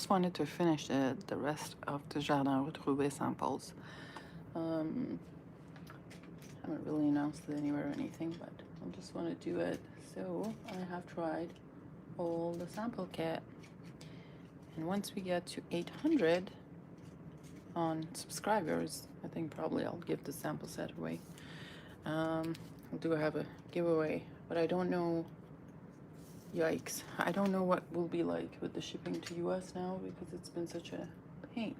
just wanted to finish the rest of the Jardin Retrouve samples. Haven't really announced it anywhere or anything, but I just want to do it. So I have tried all the sample kit, and once we get to 800 on subscribers, I think probably I'll give the sample set away. I do have a giveaway, but I don't know. Yikes. I don't know what will be like with the shipping to US now because it's been such a pain.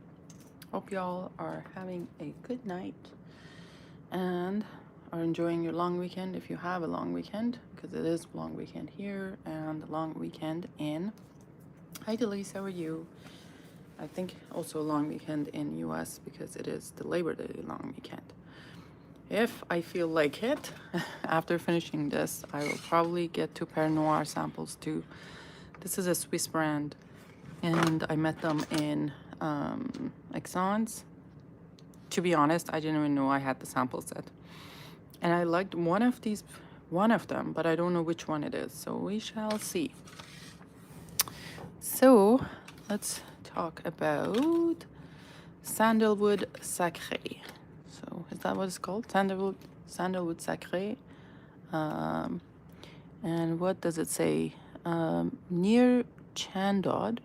Hope y'all are having a good night and are enjoying your long weekend if you have a long weekend, because it is a long weekend here and a long weekend in. Hi Delise, how are you? I think also a long weekend in US because it is the Labor Day long weekend. If I feel like it, after finishing this, I will probably get to PERNOIRE samples too. This is a Swiss brand, and I met them in Exxon's. To be honest, I didn't even know I had the sample set. And I liked one of them, but I don't know which one it is, so we shall see. So, let's talk about Sandalwood Sacré. So is that what it's called? Sandalwood Sacré. And what does it say? Near Chandod,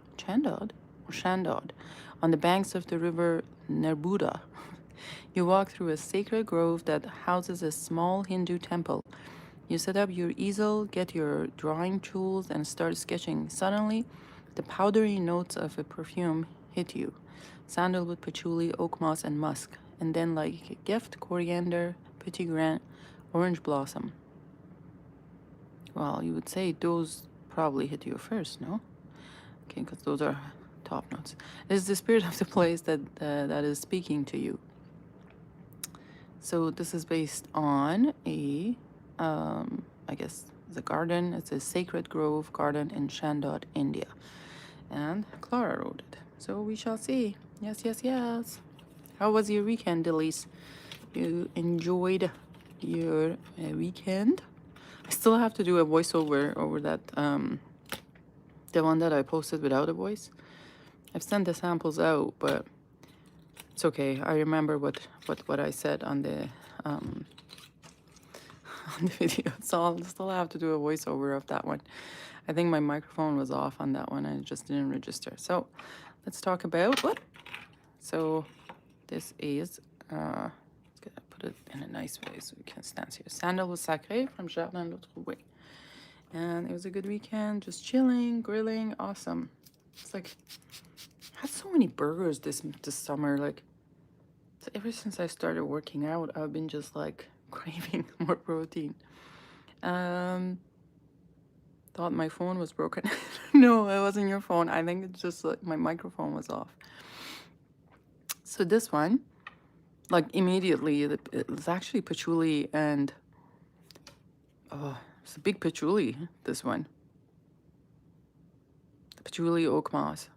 on the banks of the river Nerbudda. You walk through a sacred grove that houses a small Hindu temple. You set up your easel, get your drawing tools, and start sketching. Suddenly, the powdery notes of a perfume hit you. Sandalwood, patchouli, oak moss, and musk. And then, like a gift, coriander, petit grain, orange blossom. Well, you would say those probably hit you first, no? Okay, because those are top notes. It's the spirit of the place that is speaking to you. So this is based on a, I guess, the garden. It's a sacred grove garden in Chandod, India. And Clara wrote it. So we shall see. Yes, yes, yes. How was your weekend, Elise? You enjoyed your weekend? I still have to do a voiceover over that, the one that I posted without a voice. I've sent the samples out, but it's okay. I remember what I said on the on the video, so I'll still have to do a voiceover of that one. I think my microphone was off on that one and it just didn't register. So let's talk about what. So this is let's put it in a nice way so we can stand here. Sandalwood Sacré from Jardin. And it was a good weekend, just chilling, grilling, awesome. It's like, I had so many burgers this summer. Like, ever since I started working out, I've been just like craving more protein. Thought my phone was broken. No, it wasn't your phone. I think it's just like my microphone was off. So this one, like immediately, it's actually patchouli and, oh, it's a big patchouli, this one. The patchouli oak moss.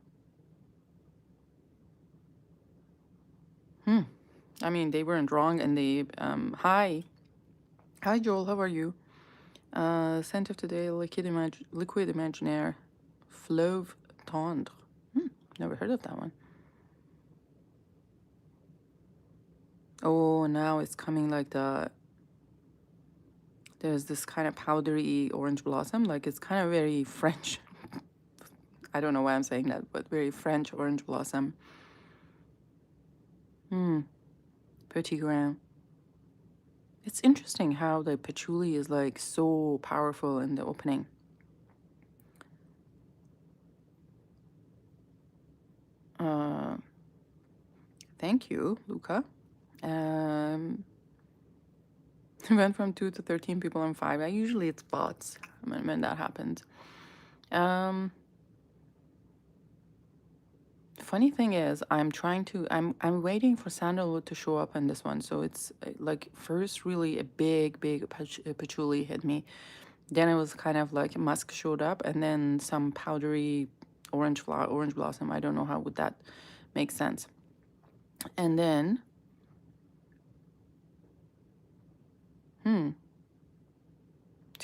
I mean, they weren't wrong, and they, hi, Joel, how are you? Scent of today, liquid imaginaire, fleuve tendre. Never heard of that one. Oh, now it's coming like that. There's this kind of powdery orange blossom, like it's kind of very French. I don't know why I'm saying that, but very French orange blossom. Petit grain. It's interesting how the patchouli is like so powerful in the opening. Thank you, Luca. Went from 2 to 13 people on 5. Usually it's bots when that happens. Funny thing is, I'm waiting for sandalwood to show up in this one. So it's like first really a big patchouli hit me. Then it was kind of like musk showed up, and then some powdery orange blossom. I don't know how would that make sense. And then, to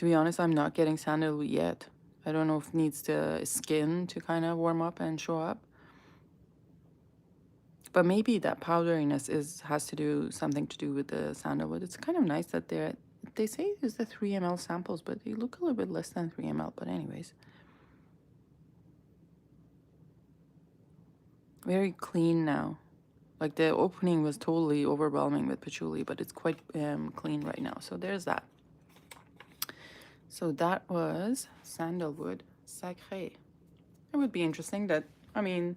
be honest, I'm not getting sandalwood yet. I don't know if it needs the skin to kind of warm up and show up. But maybe that powderiness has to do something to do with the sandalwood. It's kind of nice that they say it's the 3 ml samples, but they look a little bit less than 3 ml. But anyways, very clean now. Like the opening was totally overwhelming with patchouli, but it's quite clean right now. So there's that. So that was Sandalwood Sacré. It would be interesting that, I mean,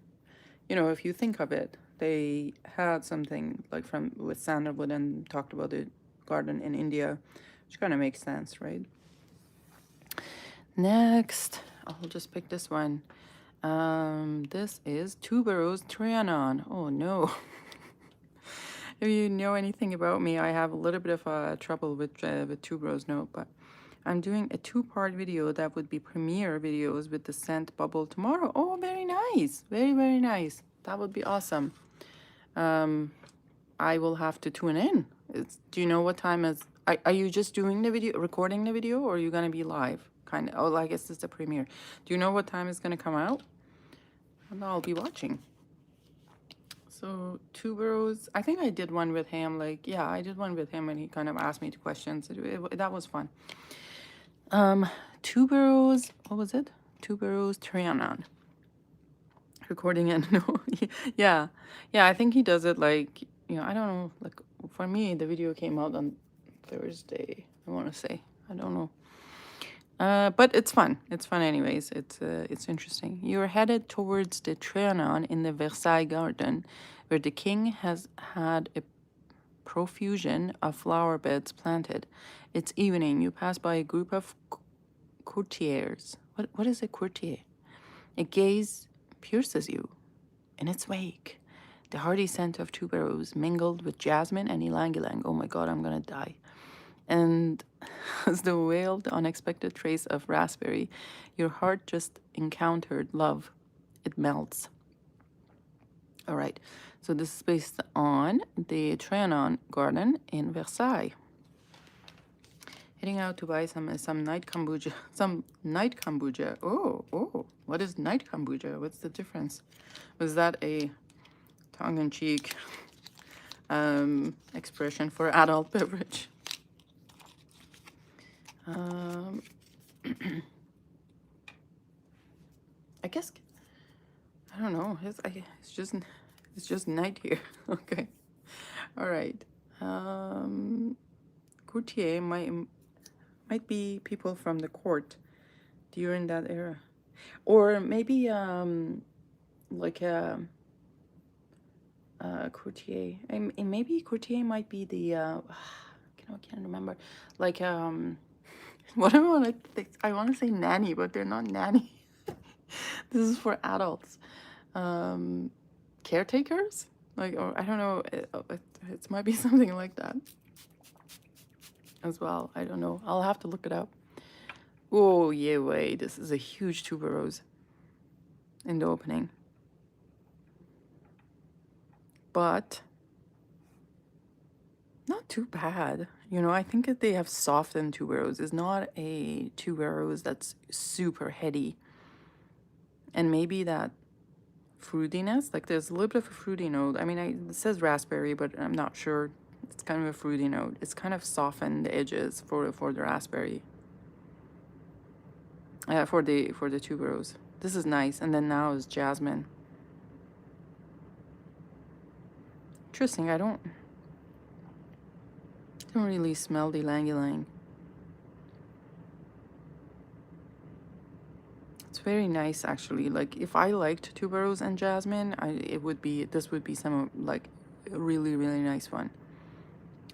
you know, if you think of it, they had something like with sandalwood and talked about the garden in India, which kind of makes sense, right? Next, I'll just pick this one. This is Tuberose Trianon. Oh no. If you know anything about me, I have a little bit of trouble with tuberose note, but I'm doing a 2-part video that would be premiere videos with the scent bubble tomorrow. Oh, very nice. Very, very nice. That would be awesome. I will have to tune in. Do you know what time is? Are you just doing the video, recording the video, or are you going to be live? Kind of. Oh, I guess it's the premiere. Do you know what time it's going to come out? And I'll be watching. So Tuberose, I think I did one with him. Like, yeah, I did one with him, and he kind of asked me questions. That was fun. Tuberose, what was it? Tuberose Trianon. Recording it. No, yeah, I think he does it like, you know, I don't know, like for me the video came out on Thursday, I want to say. I don't know, but it's fun anyways. It's interesting. You're headed towards the Trianon in the Versailles garden, where the king has had a profusion of flower beds planted. It's evening. You pass by a group of courtiers. What is a courtier? A gaze pierces you. In its wake, the hearty scent of tuberose mingled with jasmine and ylang-ylang. Oh my god, I'm gonna die. And as the wailed unexpected trace of raspberry, your heart just encountered love. It melts. All right, so this is based on the Trianon garden in Versailles. Heading out to buy some night kombucha. Some night kombucha. Oh, what is night kombucha? What's the difference? Was that a tongue-in-cheek expression for adult beverage? I guess, I don't know. It's just night here. Okay, all right. Courtier might be people from the court during that era, or maybe like a courtier. And maybe courtier might be the I can't remember. Like what I want to say nanny, but they're not nanny. This is for adults. Caretakers, like, or I don't know. It might be something like that as well. I don't know. I'll have to look it up. Oh, yeah, wait. This is a huge tuberose in the opening. But not too bad. You know, I think that they have softened tuberose. It's not a tuberose that's super heady. And maybe that fruitiness, like there's a little bit of a fruity note. I mean, it says raspberry, but I'm not sure. It's kind of a fruity note. It's kind of softened the edges for the raspberry. For the tuberose. This is nice. And then now is jasmine. Interesting. I don't really smell the ylang-ylang. It's very nice, actually. Like, if I liked tuberose and jasmine, this would be some like a really, really nice one.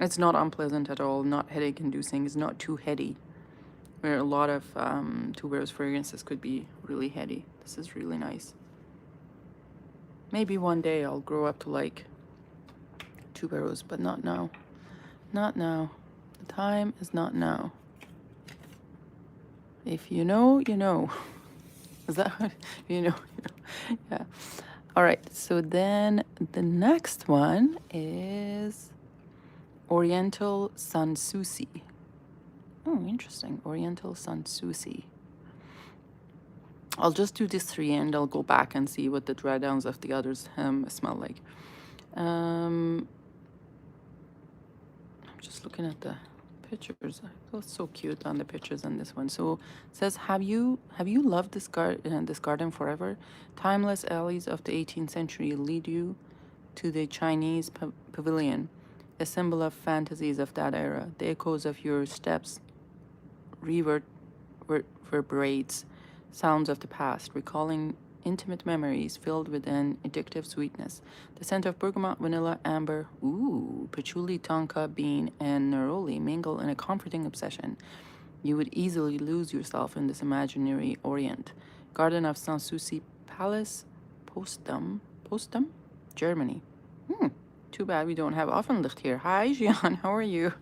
It's not unpleasant at all, not headache inducing, it's not too heady. Where a lot of tuberose fragrances could be really heady. This is really nice. Maybe one day I'll grow up to like tuberose, but not now. Not now. The time is not now. If you know, you know. Is that what you know? Yeah. All right. So then the next one is Oriental Sanssouci. Oh, interesting. Oriental Sanssouci. I'll just do this 3 and I'll go back and see what the dry downs of the others smell like. I'm just looking at the pictures. It was so cute on the pictures on this one. So it says, have you loved this garden forever? Timeless alleys of the 18th century lead you to the Chinese pavilion, a symbol of fantasies of that era. The echoes of your steps reverberates sounds of the past, recalling intimate memories filled with an addictive sweetness. The scent of bergamot, vanilla, amber, patchouli, tonka, bean, and neroli mingle in a comforting obsession. You would easily lose yourself in this imaginary Orient. Garden of Sanssouci Palace, Postum, Germany. Too bad we don't have Offenlicht here. Hi, Jian, how are you?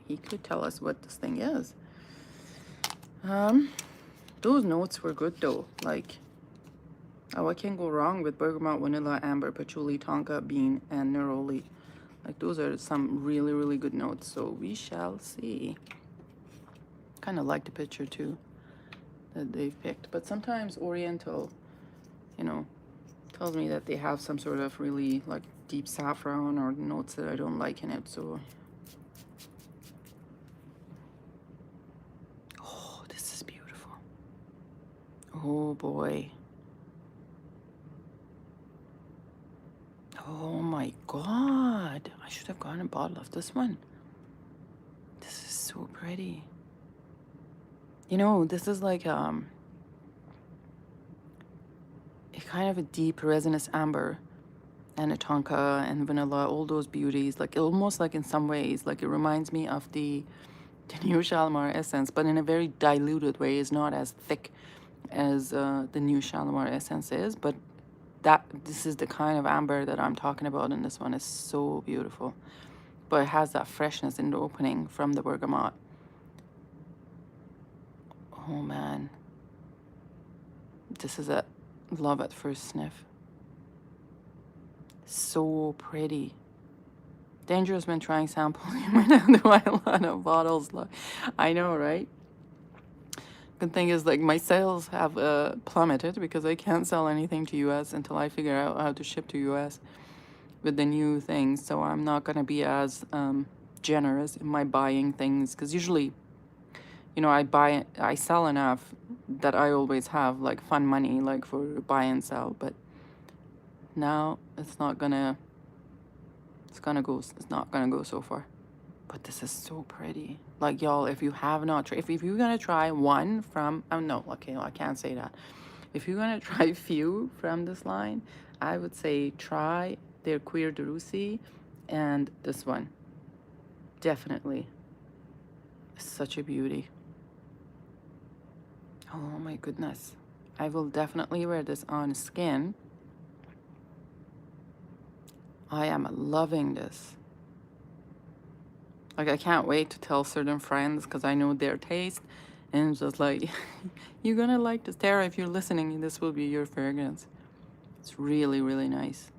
He could tell us what this thing is. Those notes were good though. Like, what can go wrong with bergamot, vanilla, amber, patchouli, tonka, bean, and neroli? Like, those are some really, really good notes. So we shall see. Kind of like the picture too that they've picked. But sometimes Oriental, tells me that they have some sort of really like deep saffron or notes that I don't like in it. So, oh, this is beautiful. Oh boy. Oh my God. I should have gotten a bottle of this one. This is so pretty. This is like a kind of a deep resinous amber and a tonka and vanilla, all those beauties, like almost like in some ways, like it reminds me of the new Shalimar essence, but in a very diluted way. It's not as thick as the new Shalimar essence is, but this is the kind of amber that I'm talking about, and this one is so beautiful. But it has that freshness in the opening from the bergamot. Oh man. This is a love at first sniff. So pretty. Dangerous when trying samples. You might have to buy a lot of bottles. I know, right? Good thing is, like, my sales have plummeted because I can't sell anything to US until I figure out how to ship to US with the new things. So I'm not going to be as generous in my buying things, because usually, I sell enough that I always have like fun money, like for buy and sell. But now it's not gonna go so far. But this is so pretty. Like, y'all, if you have not tried, if you're gonna try one from, oh no, okay, I can't say that. If you're gonna try few from this line, I would say try their Cuir de Russie and this one. Definitely. Such a beauty. Oh my goodness. I will definitely wear this on skin. I am loving this. Like, I can't wait to tell certain friends because I know their taste. And it's just like, you're gonna like this. Tara, if you're listening, this will be your fragrance. It's really, really nice.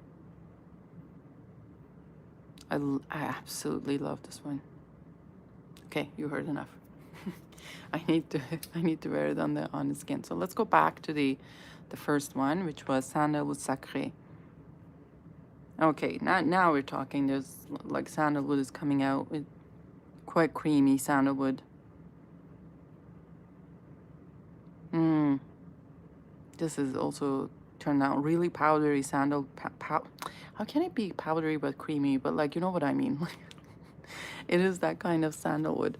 I absolutely love this one. Okay, you heard enough. I need to wear it on the skin. So let's go back to the first one, which was Sandalwood Sacré. Okay, now we're talking. There's like sandalwood is coming out with quite creamy sandalwood. This is also turned out really powdery sandal. How can it be powdery but creamy? But like, you know what I mean. It is that kind of sandalwood.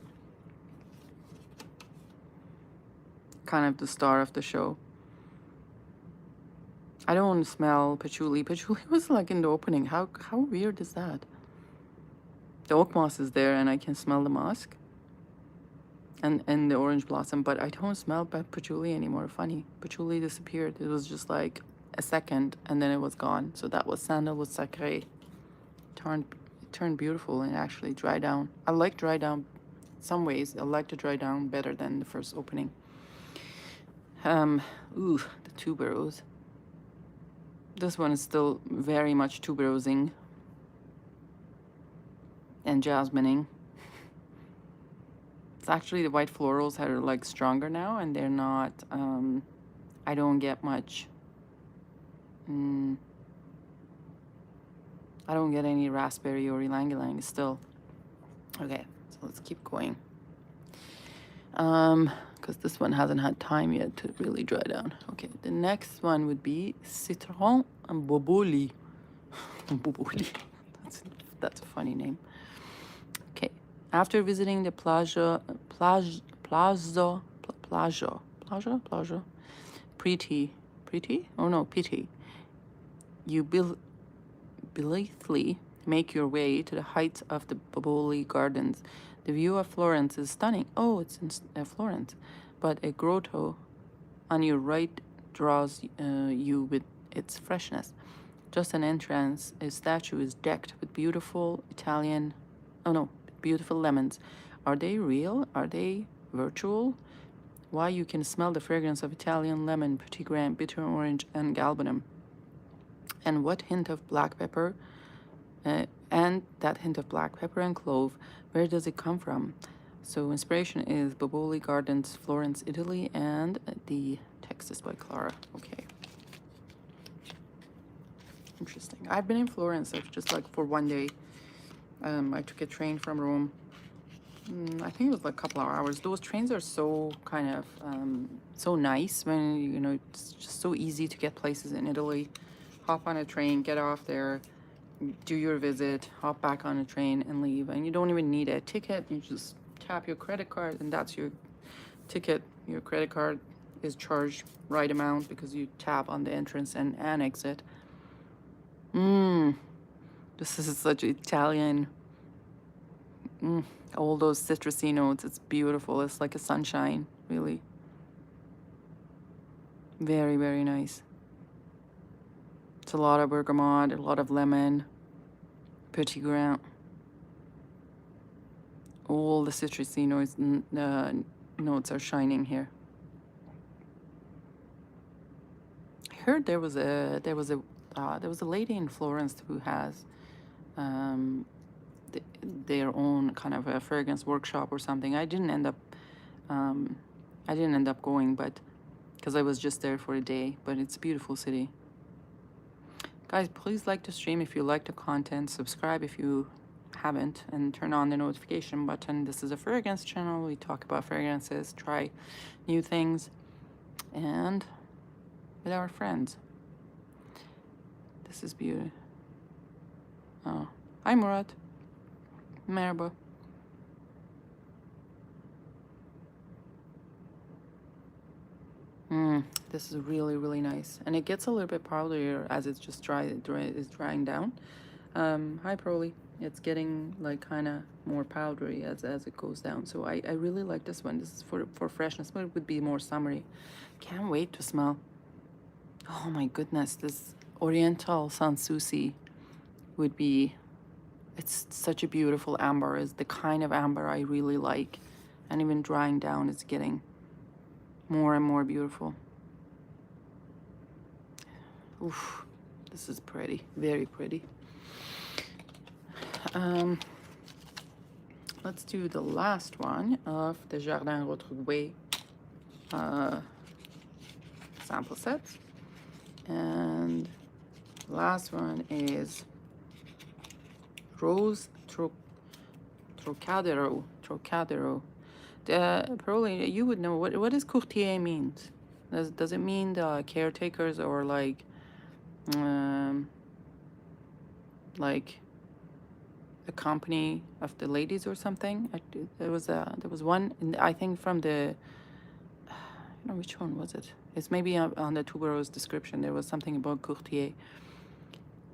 Kind of the star of the show. I don't smell patchouli. Patchouli was like in the opening. How weird is that? The oak moss is there and I can smell the musk and the orange blossom, but I don't smell patchouli anymore. Funny. Patchouli disappeared. It was just like a second and then it was gone. So that was Sandalwood Sacré. Turned beautiful and actually dry down. I like dry down some ways. I like to dry down better than the first opening. The tuberose. This one is still very much tuberosing and jasmining. It's actually the white florals are like stronger now, and they're not. I don't get much I don't get any raspberry or ylang-ylang still. Okay, so let's keep going. Because this one hasn't had time yet to really dry down. Okay, the next one would be Citron and Boboli. Boboli. That's a funny name. Okay, after visiting the plaza, pretty? Oh no, pity. You blithely make your way to the heights of the Boboli Gardens. The view of Florence is stunning. Oh, it's in Florence. But a grotto on your right draws you with its freshness. Just an entrance, a statue is decked with beautiful beautiful lemons. Are they real? Are they virtual? Why, you can smell the fragrance of Italian lemon, petit grain, bitter orange, and galbanum. And what hint of black pepper, and that hint of black pepper and clove, where does it come from? So inspiration is Boboli Gardens, Florence, Italy, and the text is by Clara. Okay. Interesting. I've been in Florence, just like for one day. I took a train from Rome. I think it was like a couple of hours. Those trains are so kind of so nice when, you know, it's just so easy to get places in Italy. Hop on a train, get off there, do your visit, hop back on a train and leave. And you don't even need a ticket. You just tap your credit card and that's your ticket. Your credit card is charged right amount because you tap on the entrance and exit. This is such Italian. All those citrusy notes. It's beautiful. It's like a sunshine, really. Very, very nice. It's a lot of bergamot, a lot of lemon, petit grain. All the citrusy notes are shining here. I heard there was a lady in Florence who has their own kind of a fragrance workshop or something. I didn't end up going, but because I was just there for a day. But it's a beautiful city. Guys, please like the stream if you like the content. Subscribe if you haven't, and turn on the notification button. This is a fragrance channel. We talk about fragrances, try new things, and with our friends. This is beautiful. Oh, hi Murat. Merhaba. This is really, really nice. And it gets a little bit powderier as it's just drying down. Hi Proly. It's getting like kind of more powdery as it goes down. So I really like this one. This is for freshness, but it would be more summery. Can't wait to smell. Oh my goodness, this Oriental Sanssouci would be, it's such a beautiful amber. Is the kind of amber I really like. And even drying down, it's getting more and more beautiful. Oof, this is pretty, very pretty. Let's do the last one of the Jardin Retrouve sample sets. And the last one is Rose Trocadero. Probably you would know what does courtier means. Does it mean the caretakers or like a company of the ladies or something? There was one, I think from the, I don't know which one was it. It's maybe on the tuberose description. There was something about courtier.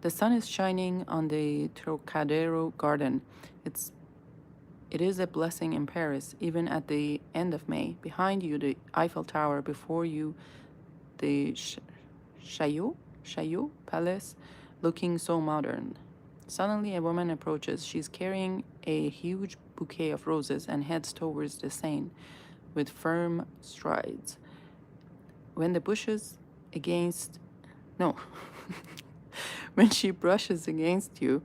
The sun is shining on the Trocadero garden. It is a blessing in Paris, even at the end of May. Behind you, the Eiffel Tower. Before you, the Chaillot Palace, looking so modern. Suddenly, a woman approaches. She's carrying a huge bouquet of roses and heads towards the Seine with firm strides. When she brushes against you,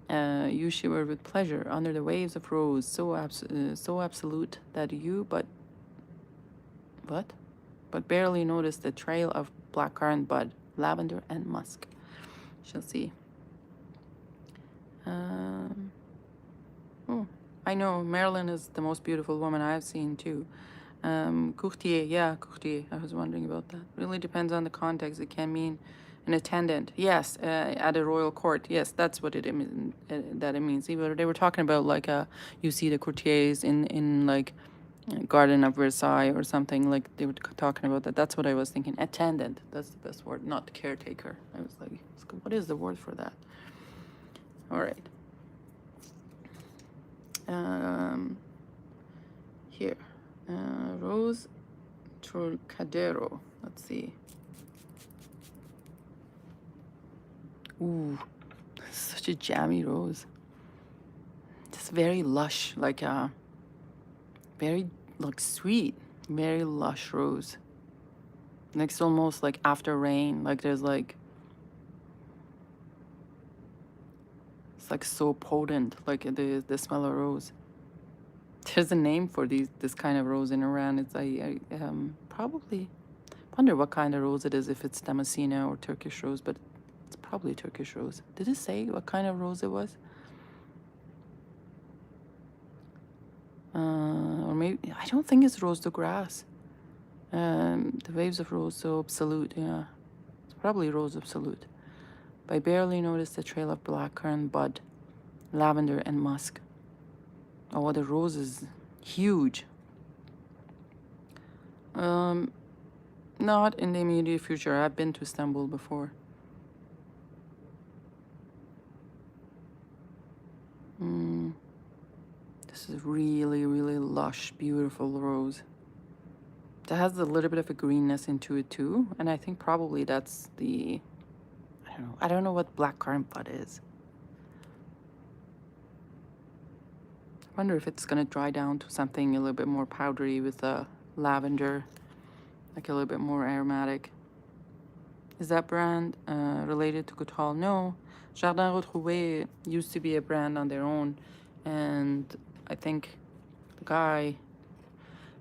you shiver with pleasure under the waves of rose, so absolute that you but barely notice the trail of blackcurrant bud, lavender, and musk. Shall see. Oh, I know Marilyn is the most beautiful woman I've seen too. Courtier, yeah, courtier. I was wondering about that. Really depends on the context. It can mean an attendant. Yes, at a royal court. Yes, that's what that it means. They were talking about like you see the courtiers in like Garden of Versailles or something, like they were talking about that. That's what I was thinking. Attendant. That's the best word, not caretaker. I was like, what is the word for that? All right. Here, Rose Trocadero. Let's see. Ooh, such a jammy rose. Just very lush, like very like sweet, very lush rose. Like it's almost like after rain. Like there's like it's like so potent. Like the smell of rose. There's a name for this kind of rose in Iran. It's I probably wonder what kind of rose it is. If it's Damascena or Turkish rose, but it's probably Turkish rose. Did it say what kind of rose it was? Or maybe I don't think it's rose de grass. The waves of rose so absolute. Yeah, it's probably rose absolute. But I barely noticed the trail of blackcurrant bud, lavender, and musk. Oh, the rose is huge. Not in the immediate future. I've been to Istanbul before. This is really, really lush, beautiful rose. It has a little bit of a greenness into it too, and I think probably that's the, I don't know what blackcurrant bud is. I wonder if it's gonna dry down to something a little bit more powdery with the lavender, like a little bit more aromatic. Is that brand related to Coutal? No. Jardin Retrouve used to be a brand on their own, and I think the guy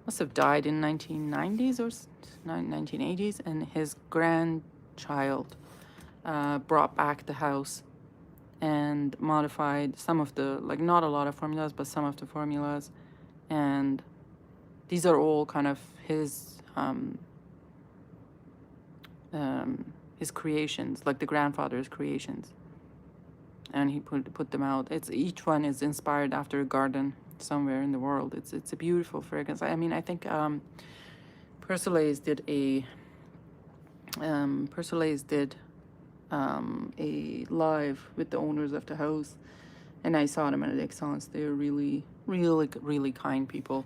must have died in 1990s or 1980s, and his grandchild brought back the house and modified some of the, like not a lot of formulas, but some of the formulas, and these are all kind of his creations, like the grandfather's creations, and he put them out. It's each one is inspired after a garden somewhere in the world. It's a beautiful fragrance. I mean, I think Persolaise did a live with the owners of the house, and I saw them at Excellence. They're really, really, really kind people.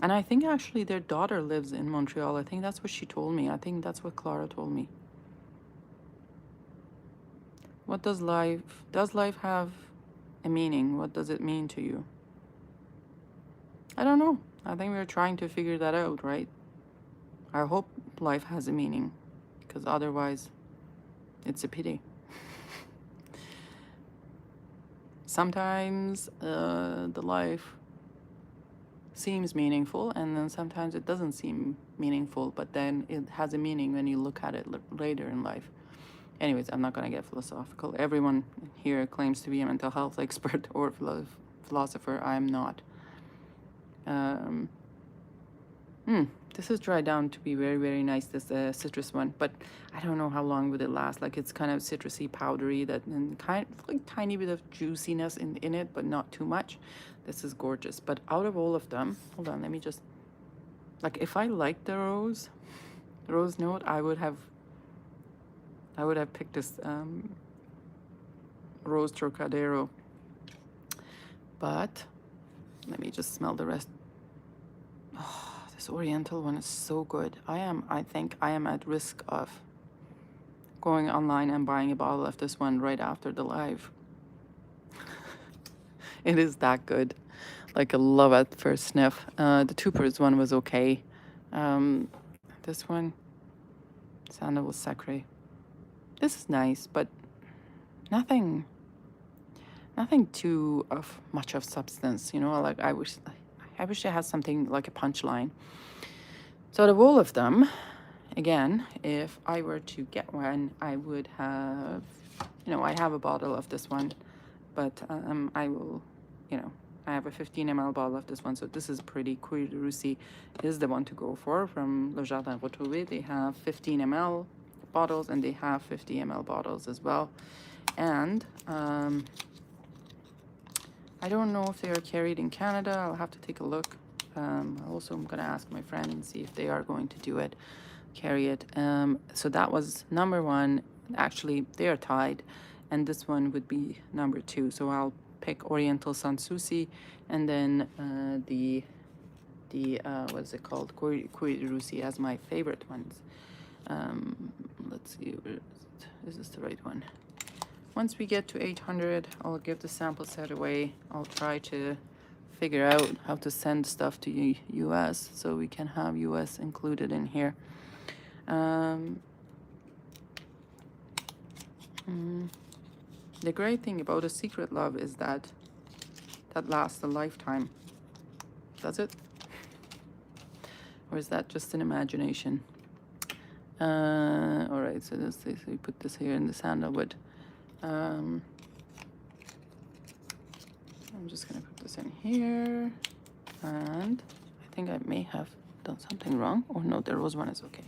And I think actually their daughter lives in Montreal. I think that's what she told me. I think that's what Clara told me. What does life have a meaning? What does it mean to you? I don't know. I think we're trying to figure that out, right? I hope life has a meaning, because otherwise it's a pity. Sometimes the life seems meaningful, and then sometimes it doesn't seem meaningful, but then it has a meaning when you look at it later in life. Anyways, I'm not going to get philosophical. Everyone here claims to be a mental health expert or philosopher. I am not. This is dried down to be very, very nice, this citrus one, but I don't know how long would it last. Like, it's kind of citrusy, powdery, and kind of like tiny bit of juiciness in it, but not too much. This is gorgeous. But out of all of them, hold on, let me just, like, if I liked the rose note, I would have picked this Rose Trocadero. But let me just smell the rest. Oh, this Oriental one is so good. I think I am at risk of going online and buying a bottle of this one right after the live. It is that good. Like a love at first sniff. The Tupers one was okay. This one, Sandalwood Sacre. This is nice, but nothing too of much of substance, you know. Like I wish it had something like a punchline. So out of all of them, again, if I were to get one, I would have you know, I have a bottle of this one, but I will, you know, I have a 15 ml bottle of this one, so this is pretty. Cuir de Russie is the one to go for from Le Jardin Retrouve. They have 15 ml bottles and they have 50 ml bottles as well. And I don't know if they are carried in Canada. I'll have to take a look. Also, I'm going to ask my friend and see if they are going to do it, carry it. So that was number one. Actually, they are tied, and this one would be number two. So I'll pick Oriental Sanssouci, and then the what's it called, Cuir de Russie as my favorite ones. Let's see, where is it? Is this the right one? Once we get to 800, I'll give the sample set away. I'll try to figure out how to send stuff to US so we can have US included in here. The great thing about a secret love is that lasts a lifetime. Does it? Or is that just an imagination? All right, so we put this here in the sandalwood. I'm just gonna put this in here, and I think I may have done something wrong. Or no, the rose one is okay.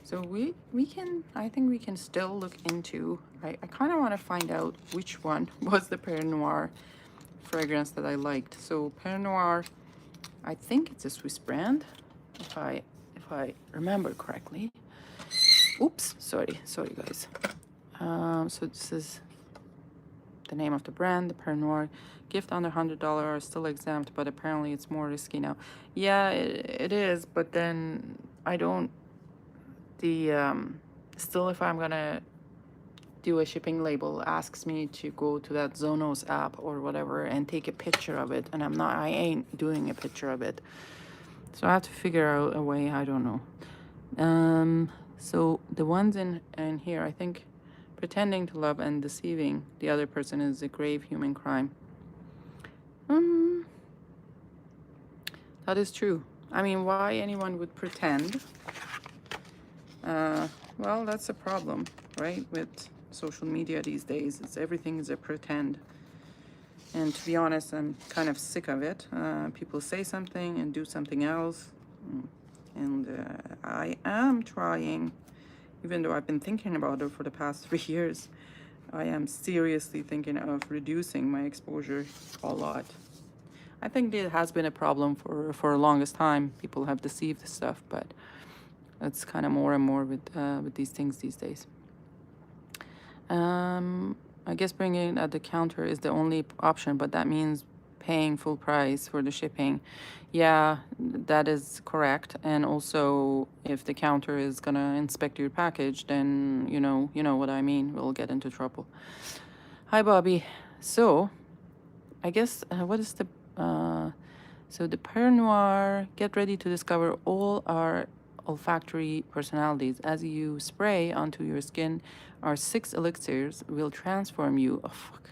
So we can, I think we can still look into, I kind of want to find out which one was the PERNOIRE fragrance that I liked. So PERNOIRE, I think it's a Swiss brand, if I remember correctly. Oops, sorry guys. So this is the name of the brand, the PERNOIRE. Gift under $100 are still exempt, but apparently it's more risky now. Yeah, it is, but then I don't, still, if I'm gonna do a shipping label, asks me to go to that Zonos app or whatever and take a picture of it, and I ain't doing a picture of it. So I have to figure out a way, I don't know. So the ones in here, I think pretending to love and deceiving the other person is a grave human crime. That is true. I mean, why anyone would pretend? Well, that's a problem, right? With social media these days, everything is a pretend. And to be honest, I'm kind of sick of it. People say something and do something else. And I am trying, even though I've been thinking about it for the past 3 years, I am seriously thinking of reducing my exposure a lot. I think it has been a problem for the longest time. People have deceived stuff, but it's kind of more and more with these things these days. I guess bringing it at the counter is the only option, but that means paying full price for the shipping. Yeah, that is correct. And also, if the counter is gonna inspect your package, then you know what I mean. We'll get into trouble. Hi, Bobby. So, I guess what is the so the PERNOIRE, get ready to discover all our olfactory personalities. As you spray onto your skin, our 6 elixirs will transform you. Oh, fuck.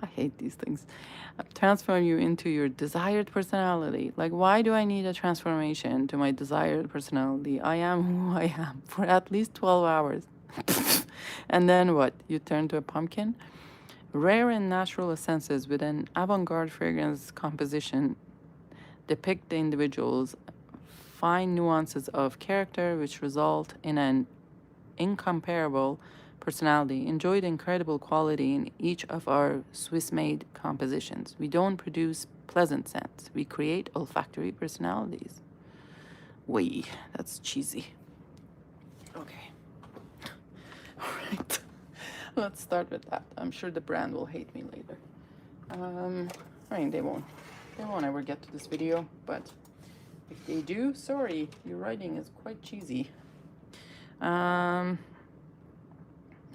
I hate these things. Transform you into your desired personality. Like, why do I need a transformation to my desired personality? I am who I am for at least 12 hours. And then what? You turn to a pumpkin? Rare and natural essences with an avant-garde fragrance composition depict the individual's fine nuances of character, which result in an incomparable personality. Enjoy the incredible quality in each of our Swiss-made compositions. We don't produce pleasant scents. We create olfactory personalities. Wait, that's cheesy. Okay. All right. Let's start with that. I'm sure the brand will hate me later. I mean, they won't ever get to this video, but if they do, sorry, your writing is quite cheesy.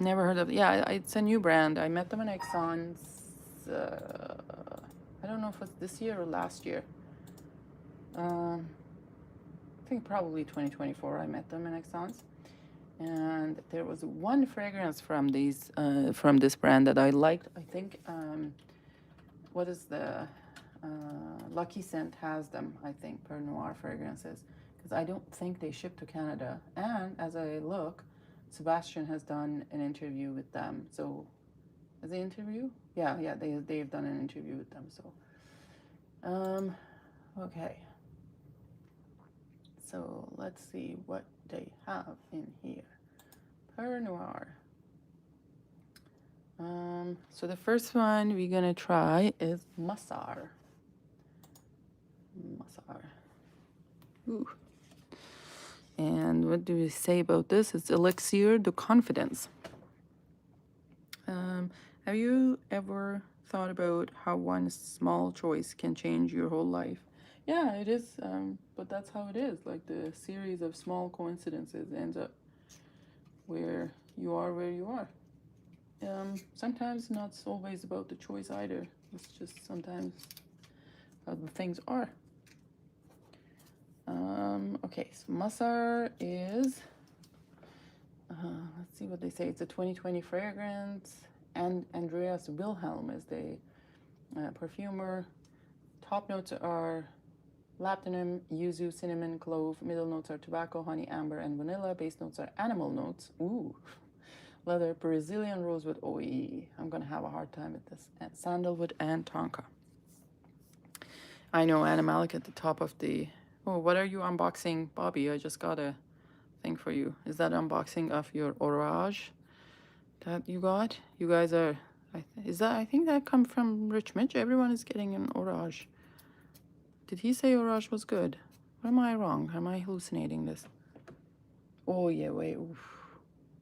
Never heard of it. Yeah, it's a new brand. I met them in Exxon's, I don't know if it was this year or last year. I think probably 2024 I met them in Exxon's. And there was one fragrance from this brand that I liked. I think, what is the, Lucky Scent has them, I think, PERNOIRE fragrances. Because I don't think they ship to Canada. And as I look, Sebastian has done an interview with them. So, is the interview? Yeah, they've done an interview with them. So, okay. So let's see what they have in here. PERNOIRE. So the first one we're gonna try is Massar. Ooh. And what do we say about this? It's Elixir de Confidence. Have you ever thought about how one small choice can change your whole life? Yeah, it is, but that's how it is. Like the series of small coincidences ends up where you are. Sometimes not always about the choice either. It's just sometimes how the things are. Okay, so Massar is, let's see what they say. It's a 2020 fragrance, and Andreas Wilhelm is the perfumer. Top notes are labdanum, yuzu, cinnamon, clove. Middle notes are tobacco, honey, amber, and vanilla. Base notes are animal notes. Ooh. Leather, Brazilian rosewood. I'm gonna have a hard time with this. And sandalwood and tonka. I know animalic at the top of the. Oh, what are you unboxing, Bobby? I just got a thing for you. Is that unboxing of your Orage that you got? You guys are. I think that come from Rich Mitch. Everyone is getting an Orage. Did he say Orage was good? Or am I wrong? Am I hallucinating this? Oh yeah, wait. Oof.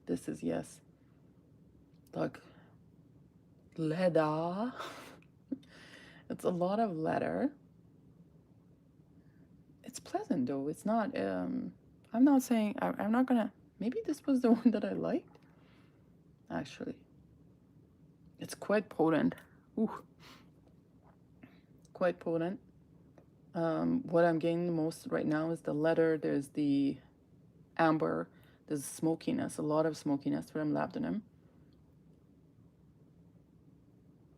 This is yes. Like leather. It's a lot of leather. It's pleasant though. It's not. I'm not saying. I'm not gonna. Maybe this was the one that I liked. Actually, it's quite potent. Ooh, quite potent. What I'm getting the most right now is the leather. There's the amber. There's smokiness. A lot of smokiness from labdanum.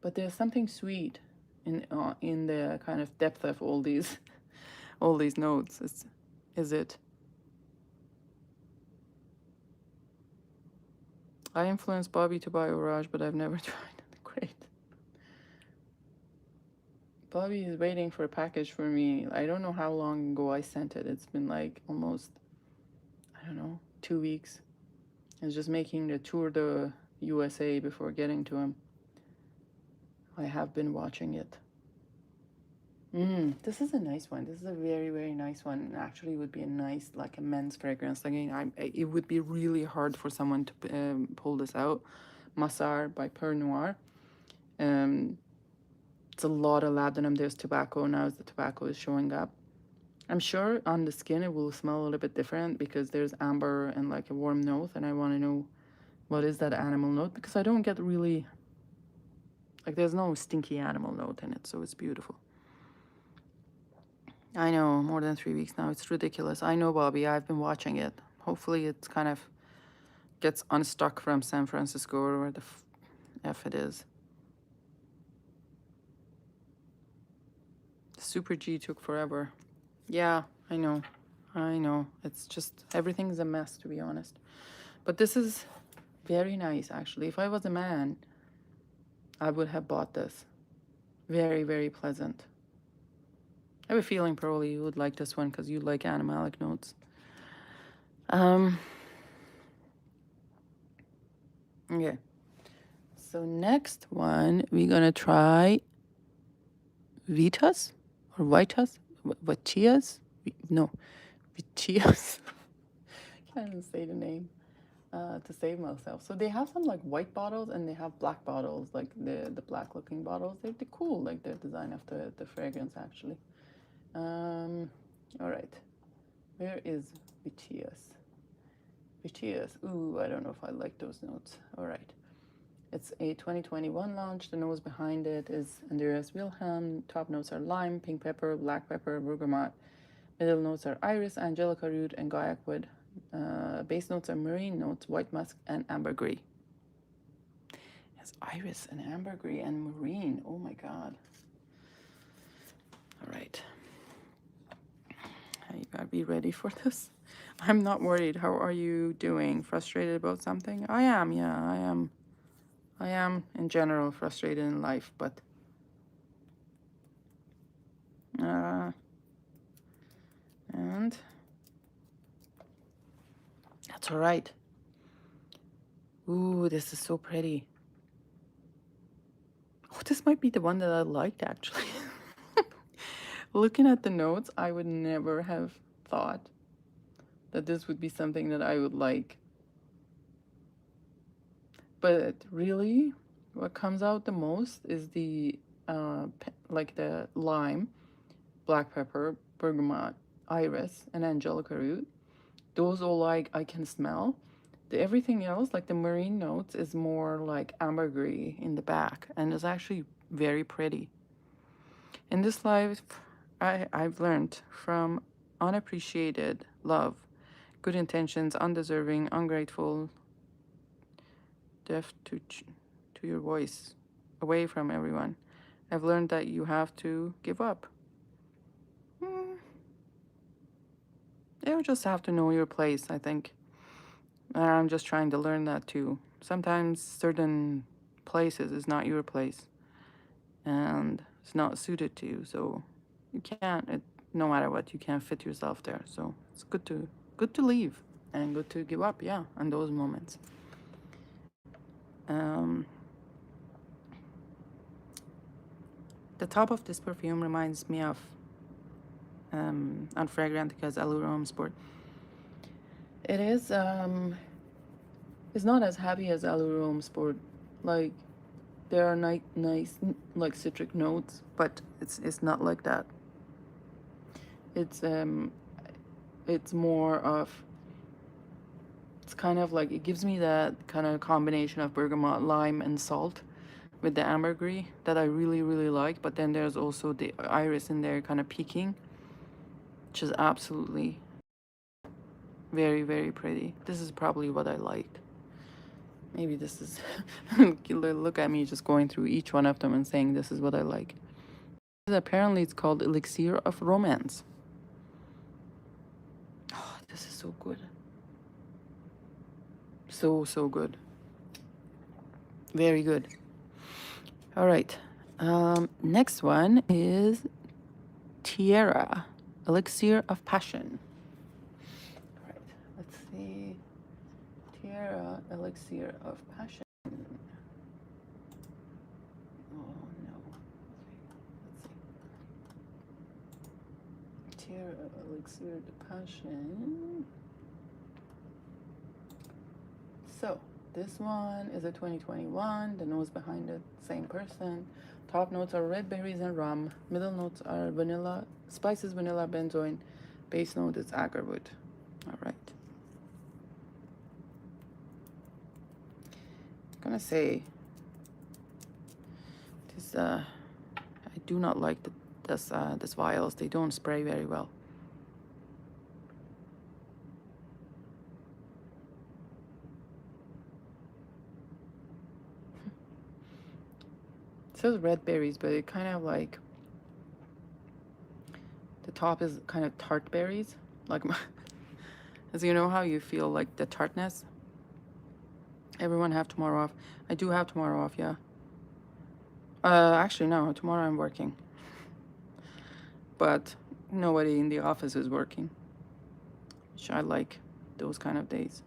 But there's something sweet in the kind of depth of all these notes. Is it? I influenced Bobby to buy Orage, but I've never tried it. Great. Bobby is waiting for a package for me. I don't know how long ago I sent it. It's been like almost, I don't know, 2 weeks. I was just making the tour the USA before getting to him. I have been watching it. This is a nice one. This is a very, very nice one. Actually, it would be a nice, like a men's fragrance. Again, it would be really hard for someone to pull this out. Massar by PERNOIRE. It's a lot of labdanum. There's tobacco now as the tobacco is showing up. I'm sure on the skin it will smell a little bit different because there's amber and like a warm note, and I want to know what is that animal note, because I don't get really, like there's no stinky animal note in it, so it's beautiful. I know, more than 3 weeks now. It's ridiculous. I know, Bobby. I've been watching it. Hopefully it's kind of gets unstuck from San Francisco or where the F it is. Super G took forever. Yeah, I know. It's just, everything's a mess, to be honest. But this is very nice, actually. If I was a man, I would have bought this. Very, very pleasant. I have a feeling probably you would like this one because you like animalic notes. Okay. So next one, we're gonna try Vitas or Vitas? Vitias? No, Vitias. Can't even say the name to save myself. So they have some like white bottles and they have black bottles, like the black looking bottles. They're cool, like the design of the fragrance actually. All right, where is Vitias? Vitias. Ooh, I don't know if I like those notes. All right. It's a 2021 launch. The nose behind it is Andreas Wilhelm. Top notes are lime, pink pepper, black pepper, bergamot. Middle notes are iris, angelica root, and guaiac wood. Base notes are marine notes, white musk, and ambergris. It's iris and ambergris and marine. Oh my god. All right. You gotta be ready for this. I'm not worried. How are you doing? Frustrated about something? I am, yeah, I am. I am in general frustrated in life, but uh and that's all right. Ooh, this is so pretty. Oh, this might be the one that I liked actually. Looking at the notes, I would never have thought that this would be something that I would like. But really, what comes out the most is the like the lime, black pepper, bergamot, iris, and angelica root. Those all like I can smell. The everything else, like the marine notes, is more like ambergris in the back, and it's actually very pretty. In this life, I've learned from unappreciated love, good intentions, undeserving, ungrateful, deaf to your voice, away from everyone. I've learned that you have to give up. You just have to know your place, I think. And I'm just trying to learn that too. Sometimes certain places is not your place and it's not suited to you, so you can't. No matter what, you can't fit yourself there. So it's good to leave and good to give up. Yeah, in those moments. Um, the top of this perfume reminds me of Unfragrantica's Allure Sport. It is it's not as heavy as Allure Sport. Like there are nice like citric notes, but it's not like that. It's more of, it's kind of like, it gives me that kind of combination of bergamot, lime, and salt with the ambergris that I really really like. But then there's also the iris in there kind of peeking, which is absolutely very very pretty. This is probably what I liked. Maybe this is look at me just going through each one of them and saying this is what I like. Apparently it's called Elixir of Romance. Oh, this is so good. So good. Very good. All right. Next one is Tierra, Elixir of Passion. All right. Let's see. Tierra, Elixir of Passion. Oh no. Let's see. Tierra, Elixir of Passion. So this one is a 2021. The nose behind it, same person. Top notes are red berries and rum. Middle notes are vanilla, spices, vanilla, benzoin. Base note is agarwood. All right. I'm gonna say this. I do not like this vials. They don't spray very well. It says red berries, but it kind of like, the top is kind of tart berries. Like, as you know how you feel like the tartness. Everyone have tomorrow off. I do have tomorrow off, yeah. Actually no, tomorrow I'm working. But nobody in the office is working, which I like those kind of days.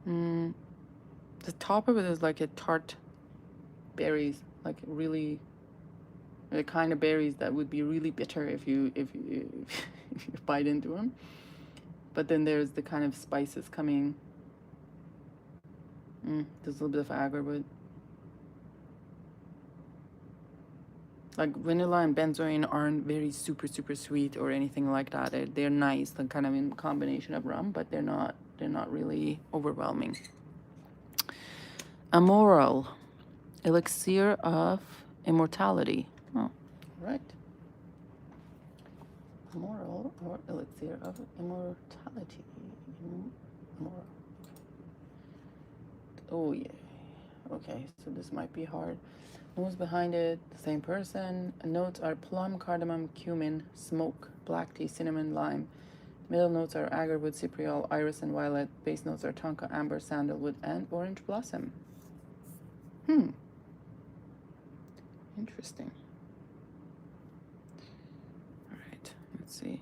The top of it is like a tart berries, like really the kind of berries that would be really bitter if you if you bite into them. But then there's the kind of spices coming. There's a little bit of agarwood. Like vanilla and benzoin aren't very super sweet or anything like that. They're nice, like kind of in combination of rum, but they're not really overwhelming. Amoral, Elixir of Immortality. Oh, right. Amoral or Elixir of Immortality. Amoral. Oh yeah. Okay, so this might be hard. Nose behind it, the same person. Notes are plum, cardamom, cumin, smoke, black tea, cinnamon, lime. Middle notes are agarwood, cypriol, iris, and violet. Base notes are tonka, amber, sandalwood, and orange blossom. Interesting. All right, let's see.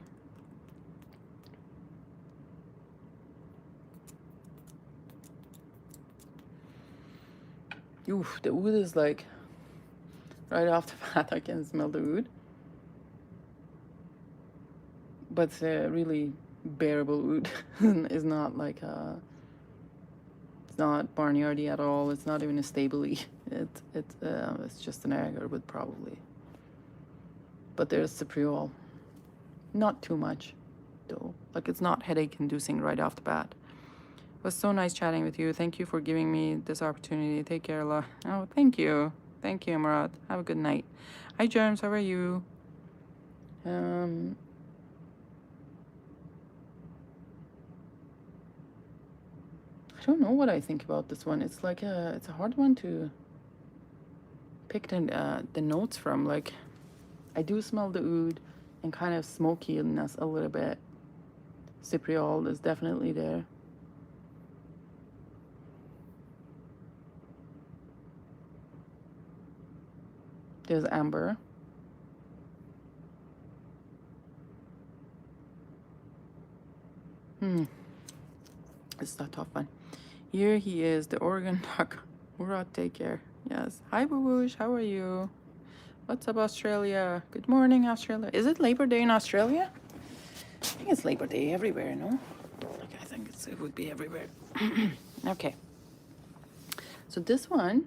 Oof, the oud is like, right off the bat, I can smell the oud. But it's a really bearable oud. It's not like it's not barnyardy at all. It's not even a stably. It's just an agarwood probably. But there's cypriol. Not too much, though. Like, it's not headache-inducing right off the bat. It was so nice chatting with you. Thank you for giving me this opportunity. Take care, Allah. Oh, thank you. Thank you, Amarat. Have a good night. Hi, Germs. How are you? I don't know what I think about this one. It's like it's a hard one to pick the notes from. Like, I do smell the oud and kind of smokiness a little bit. Cypriol is definitely there. There's amber. It's a tough one. Here he is, the Oregon duck. Murat, take care. Yes. Hi, Boo-Boosh. How are you? What's up, Australia? Good morning, Australia. Is it Labor Day in Australia? I think it's Labor Day everywhere, no? Like, I think it would be everywhere. Okay. So this one,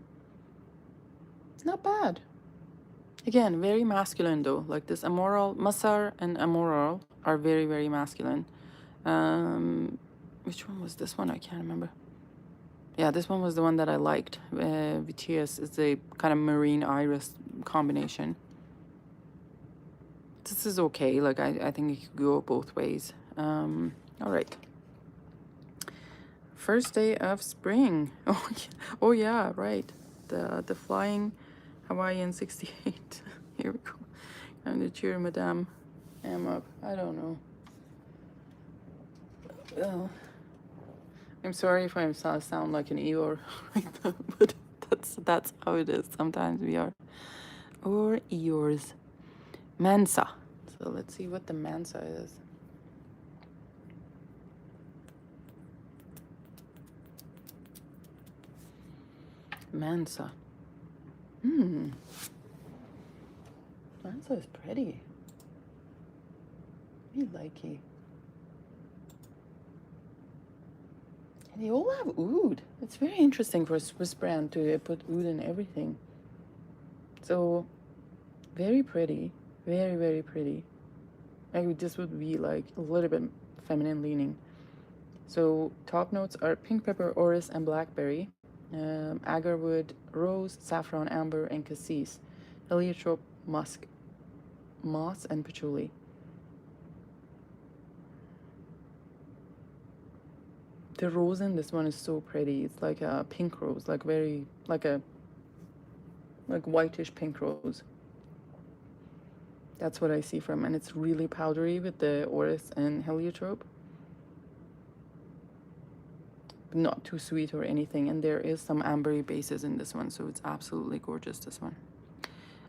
it's not bad. Again, very masculine though. Like this Amoral, Masar and Amoral are very, very masculine. Which one was this one? I can't remember. Yeah, this one was the one that I liked. VTS is a kind of marine iris combination. This is okay. Like, I think it could go both ways. All right. First day of spring. Oh yeah, right. The flying Hawaiian 68. Here we go. I'm the cheer, Madame. I'm up. I don't know. Well, I'm sorry if I sound like an Eeyore right now, but that's how it is. Sometimes we are. Or Eeyores. Mansa. So let's see what the Mansa is. Mansa. Mansa is pretty. I like it. And they all have oud. It's very interesting for a Swiss brand to put oud in everything. So, very pretty. Very, very pretty. Like, this would be like a little bit feminine leaning. So, top notes are pink pepper, orris, and blackberry. Agarwood, rose, saffron, amber, and cassis. Heliotrope, musk, moss, and patchouli. The rose in this one is so pretty. It's like a pink rose, like very, like whitish pink rose. That's what I see from, and it's really powdery with the orris and heliotrope. Not too sweet or anything, and there is some ambery bases in this one, so it's absolutely gorgeous, this one.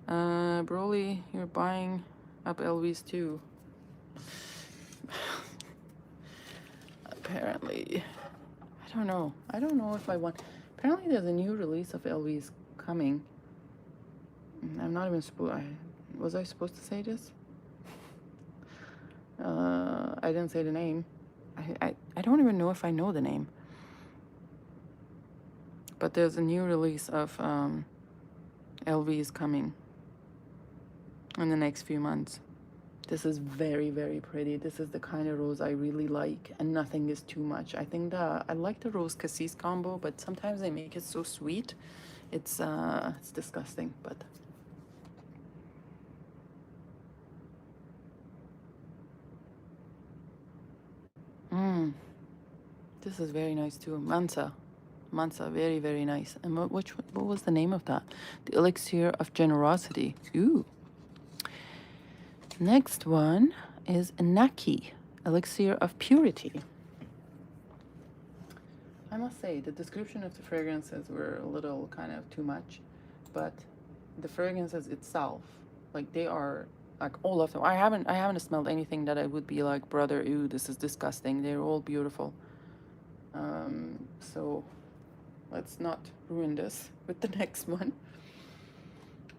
Broly, you're buying up LVs too. Apparently. I don't know if I want. Apparently there's a new release of LVs coming. I'm not even was I supposed to say this? I didn't say the name. I don't even know if I know the name. But there's a new release of LVs coming in the next few months. This is very, very pretty. This is the kind of rose I really like, and nothing is too much. I think I like the rose cassis combo, but sometimes they make it so sweet. It's disgusting, but this is very nice too. Mansa, very, very nice. And what was the name of that? The Elixir of Generosity. Ooh. Next one is Naki. Elixir of Purity. I must say, the description of the fragrances were a little kind of too much, but the fragrances itself, like they are, like all of them. I haven't smelled anything that I would be like, brother, ew, this is disgusting. They're all beautiful. So let's not ruin this with the next one.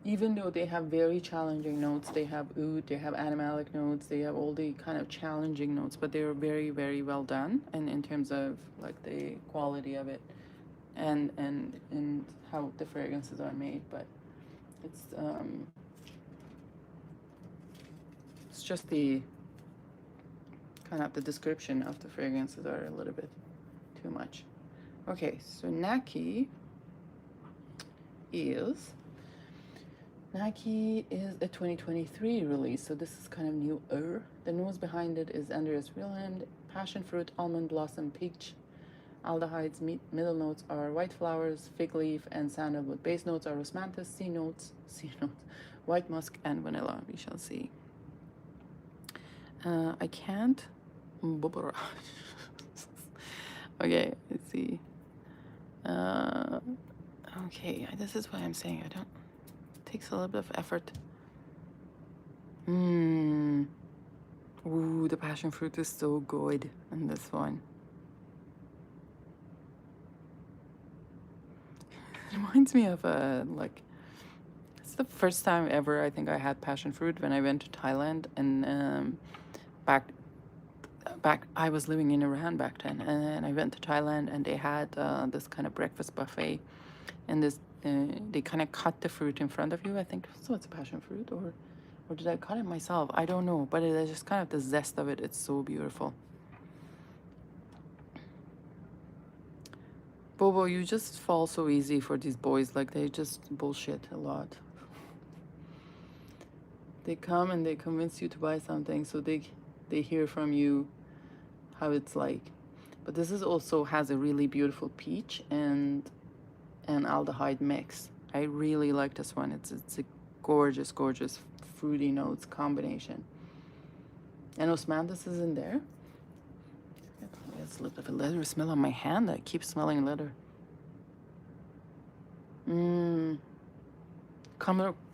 Even though they have very challenging notes, they have oud, they have animalic notes, they have all the kind of challenging notes, but they're very, very well done, and in terms of like the quality of it, and how the fragrances are made. But it's just the kind of the description of the fragrances are a little bit too much. Okay, so Naki is a 2023 release, so this is kind of newer. The nose behind it is Andreas Wilhelm, passion fruit, almond blossom, peach. Aldehydes, middle notes are white flowers, fig leaf, and sandalwood. Base notes are osmanthus, C notes, white musk, and vanilla. We shall see. I can't. Okay, let's see. Okay, this is what I'm saying. I don't. It takes a little bit of effort. Ooh, the passion fruit is so good in this one. It reminds me of like, it's the first time ever I think I had passion fruit when I went to Thailand, and back I was living in Iran back then, and I went to Thailand, and they had this kind of breakfast buffet, and this they kind of cut the fruit in front of you. I think so. It's a passion fruit, or did I cut it myself? I don't know, but it's just kind of the zest of it. It's so beautiful. Bobo, you just fall so easy for these boys. Like, they just bullshit a lot. They come and they convince you to buy something, so they hear from you how it's like. But this is also has a really beautiful peach and an aldehyde mix. I really like this one. It's a gorgeous fruity notes combination. And osmanthus is in there. It's a little bit of a leather smell on my hand. I keep smelling leather.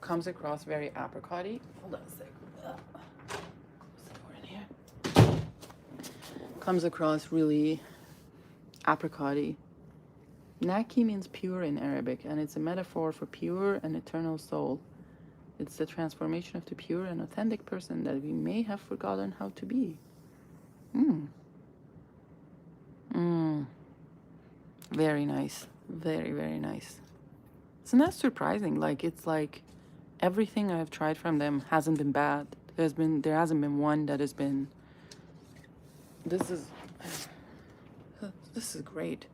Comes across very apricot-y. Hold on a sec. In here. Comes across really apricot-y. Naki means pure in Arabic, and it's a metaphor for pure and eternal soul. It's the transformation of the pure and authentic person that we may have forgotten how to be. Very nice. Very, very nice. Isn't that surprising? Like, it's like everything I've tried from them hasn't been bad. There hasn't been one that has been, this is great.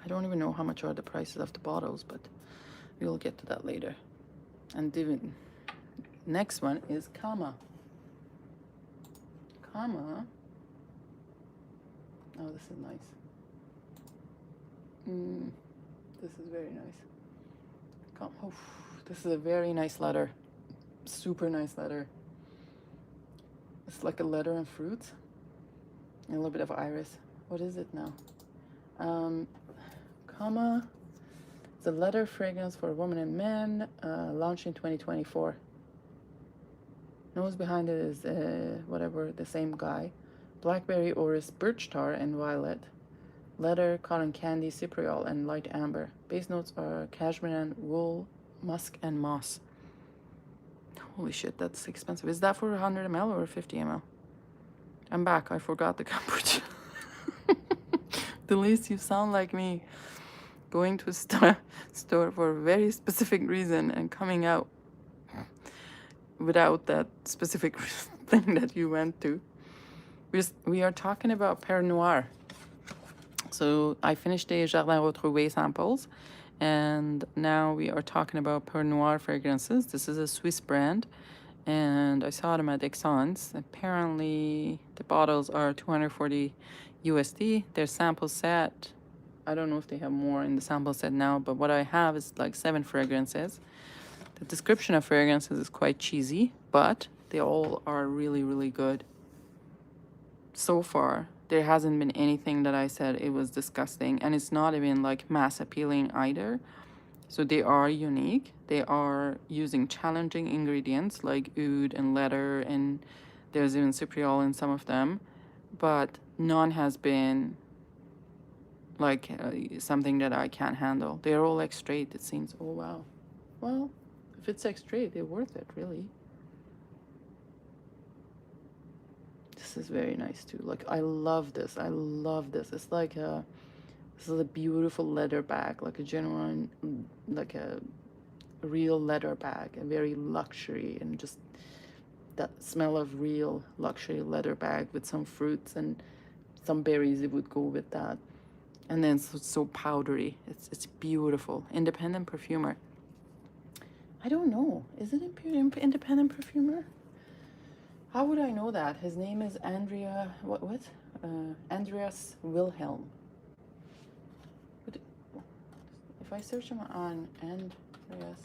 I don't even know how much are the prices of the bottles, but we'll get to that later. And the next one is Kama. Oh, this is nice. This is very nice. Oh, this is a very nice leather. Super nice leather. It's like a leather and fruit. And a little bit of iris. What is it now? Kama. It's a leather fragrance for women and men. Launched in 2024. Nose behind it is whatever, the same guy. Blackberry, orris, birch tar, and violet. Leather, cotton candy, cypriol, and light amber. Base notes are cashmere, wool, musk, and moss. Holy shit, that's expensive. Is that for 100 ml or 50 ml? I'm back. I forgot the kombucha. The least you sound like me. Going to a store for a very specific reason and coming out without that specific thing that you went to. We are talking about PERNOIRE. So I finished the Jardin Retrouve samples, and now we are talking about PERNOIRE fragrances. This is a Swiss brand, and I saw them at Exxon's. Apparently the bottles are 240 USD. Their sample set, I don't know if they have more in the sample set now, but what I have is like 7 fragrances. The description of fragrances is quite cheesy, but They all are really, really good. So far, there hasn't been anything that I said it was disgusting, and it's not even like mass appealing either. So they are unique. They are using challenging ingredients like oud and leather, and there's even cypriol in some of them, but none has been like something that I can't handle. They're all like straight, it seems. Oh wow. Well, if it's like straight, they're worth it, really. This is very nice too. Like, I love this. I love this. It's like a, this is a beautiful leather bag, like a genuine, like a real leather bag, a very luxury, and just that smell of real luxury leather bag with some fruits and some berries. It would go with that. And then it's so powdery. It's beautiful. Independent perfumer. I don't know. Is it independent perfumer? How would I know that? His name is Andrea. What? Andreas Wilhelm. If I search him on Andreas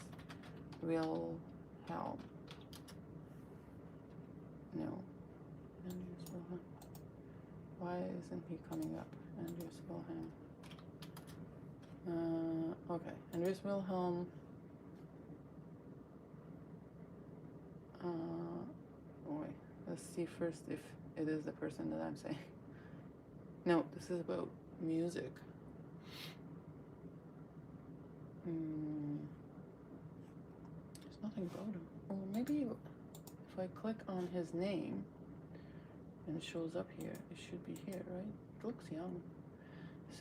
Wilhelm. No. Andreas Wilhelm. Why isn't he coming up? Andreas Wilhelm. Okay. Andreas Wilhelm. Wait. Let's see first if it is the person that I'm saying. No, this is about music. There's nothing about him. Oh, maybe if I click on his name and it shows up here, it should be here, right? It looks young.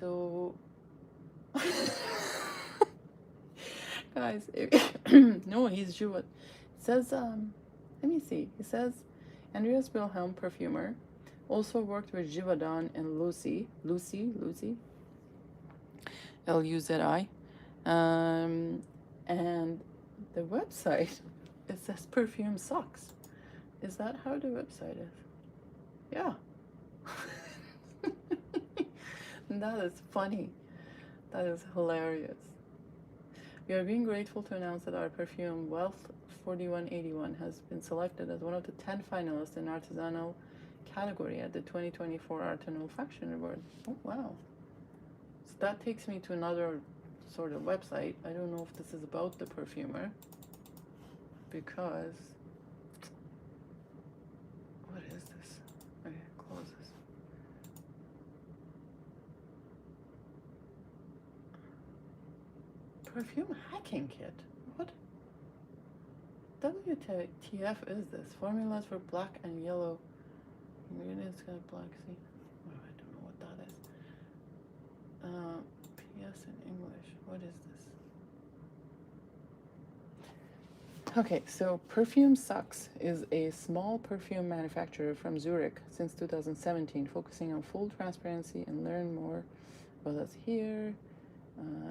So, guys, no, he's Jewish. It says, let me see. It says, Andreas Wilhelm, perfumer, also worked with Jardin and Lucy, Luzi, and the website, it says perfume sucks. Is that how the website is? Yeah. That is funny. That is hilarious. We are being grateful to announce that our perfume Wealth 4181 has been selected as one of the 10 finalists in artisanal category at the 2024 Art and Olfaction Award. Oh wow. So that takes me to another sort of website. I don't know if this is about the perfumer, because what is this? Okay, close this. Perfume hacking kit. What? WTF is this? Formulas for black and yellow ingredients. Got black. See, oh, I don't know what that is. PS in English. What is this? Okay, so Perfume Sucks is a small perfume manufacturer from Zurich since 2017, focusing on full transparency. And learn more about us here.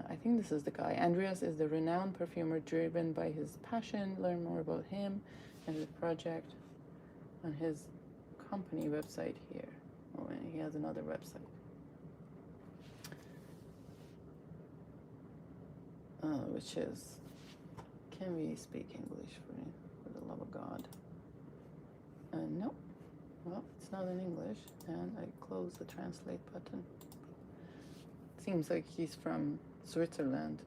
I think this is the guy. Andreas is the renowned perfumer driven by his passion. Learn more about him and his project on his company website here. Oh, and he has another website. Which is, can we speak English for the love of God? No. Well, it's not in English, and I close the translate button. Seems like he's from Switzerland,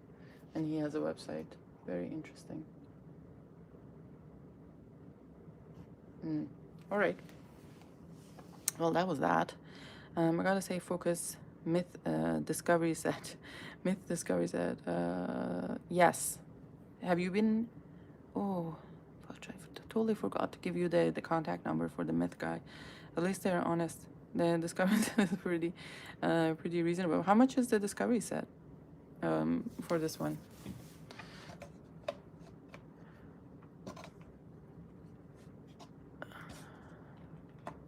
and he has a website. Very interesting. All right. Well, that was that. I gotta say, focus. Myth Discovery set. Myth Discovery set. Yes. Have you been? Oh, gosh, I totally forgot to give you the contact number for the Myth guy. At least they're honest. The Discovery set is pretty reasonable. How much is the Discovery set for this one?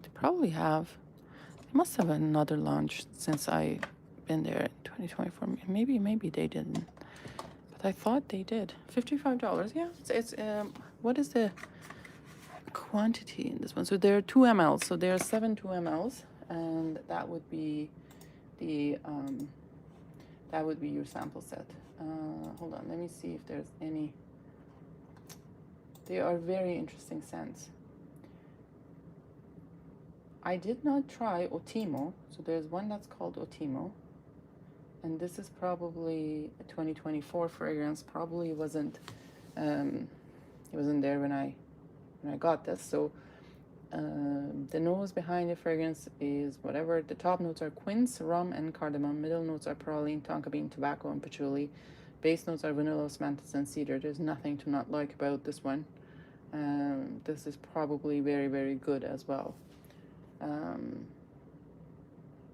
They probably have. They must have another launch since I've been there in 2024. Maybe they didn't, but I thought they did. $55. Yeah, it's what is the quantity in this one? So there are 2 ml. So there are 7 2 mls, and that would be the that would be your sample set. Hold on, let me see if there's any. They are very interesting scents. I did not try Otimo. So there's one that's called Otimo. And this is probably a 2024 fragrance. Probably wasn't, it wasn't there when I got this. So the nose behind the fragrance is whatever. The top notes are quince, rum, and cardamom. Middle notes are praline, tonka bean, tobacco, and patchouli. Base notes are vanilla, osmanthus, and cedar. There's nothing to not like about this one. This is probably very, very good as well.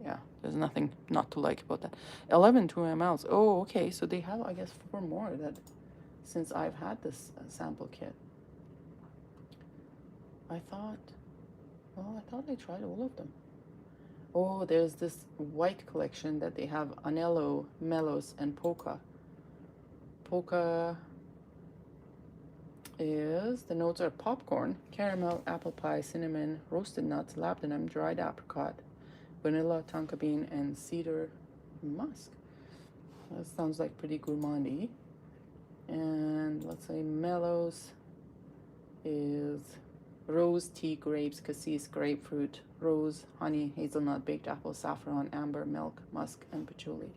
Yeah, there's nothing not to like about that. 11 2 mLs. Oh, okay. So they have, I guess, 4 more that since I've had this sample kit. I thought I tried all of them. Oh, there's this white collection that they have Anello, Melos, and Polka. Polka is, the notes are popcorn, caramel, apple pie, cinnamon, roasted nuts, labdanum, dried apricot, vanilla, tonka bean, and cedar musk. That sounds like pretty gourmandy. And let's say Melos is rose, tea, grapes, cassis, grapefruit, rose, honey, hazelnut, baked apple, saffron, amber, milk, musk, and patchouli.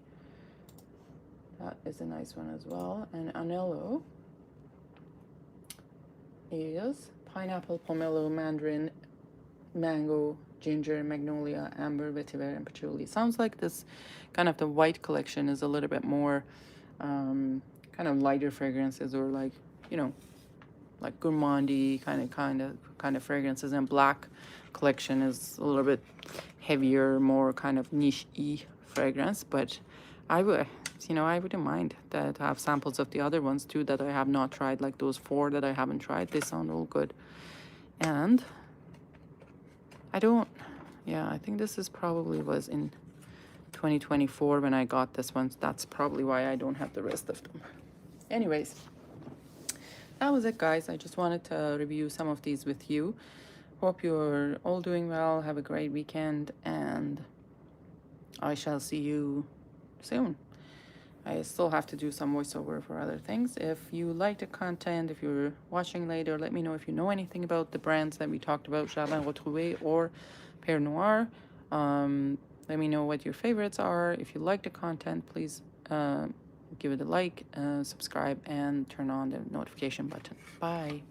That is a nice one as well. And Anello is pineapple, pomelo, mandarin, mango, ginger, magnolia, amber, vetiver, and patchouli. Sounds like this kind of the white collection is a little bit more kind of lighter fragrances, or like, you know, like gourmandy kind of fragrances, and black collection is a little bit heavier, more kind of niche-y fragrance. But I would, I wouldn't mind that to have samples of the other ones too that I have not tried, like those 4 that I haven't tried. They sound all good. And I think this is probably was in 2024 when I got this one. That's probably why I don't have the rest of them. Anyways, that was it, guys. I just wanted to review some of these with you. Hope you're all doing well. Have a great weekend, and I shall see you soon. I still have to do some voiceover for other things. If you like the content, if you're watching later, let me know if you know anything about the brands that we talked about, Jardin, Retrouve, or PERNOIRE. Let me know what your favorites are. If you like the content, please give it a like, subscribe, and turn on the notification button. Bye.